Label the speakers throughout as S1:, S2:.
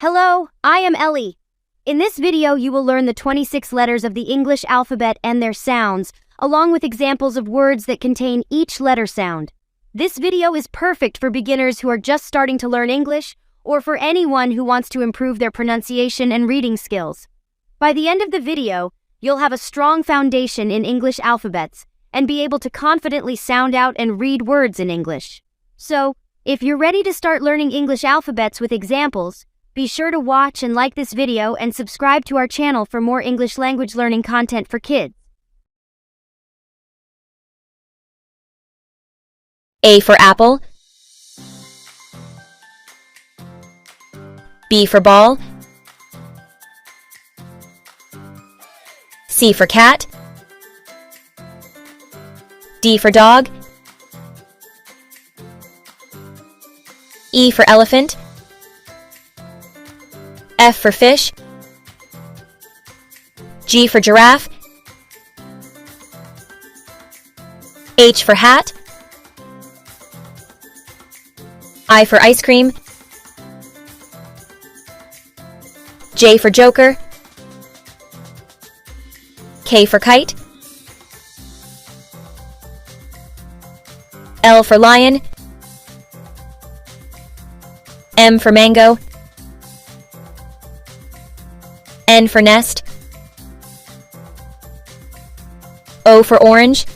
S1: Hello, I am Ellie. In this video, you will learn the 26 letters of the English alphabet and their sounds, along with examples of words that contain each letter sound. This video is perfect for beginners who are just starting to learn English, or for anyone who wants to improve their pronunciation and reading skills. By the end of the video, you'll have a strong foundation in English alphabets and be able to confidently sound out and read words in English. So, if you're ready to start learning English alphabets with examples, be sure to watch and like this video and subscribe to our channel for more English language learning content for kids.
S2: A for apple. B for ball. C for cat. D for dog. E for elephant. F for fish. G for giraffe. H for hat. I for ice cream. J for joker. K for kite. L for lion. M for mango. N for nest. O for orange.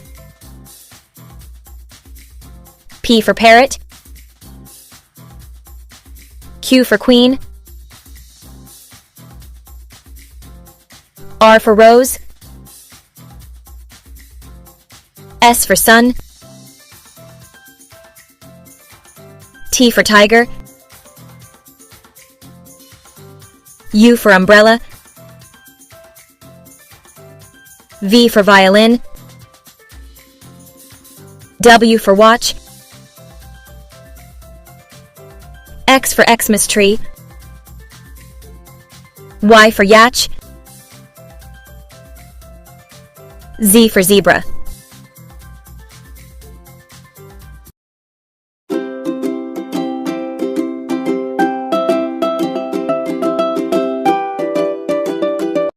S2: P for parrot. Q for queen. R for rose. S for sun. T for tiger. U for umbrella. V for violin. W for watch. X for Xmas tree. Y for yacht. Z for zebra.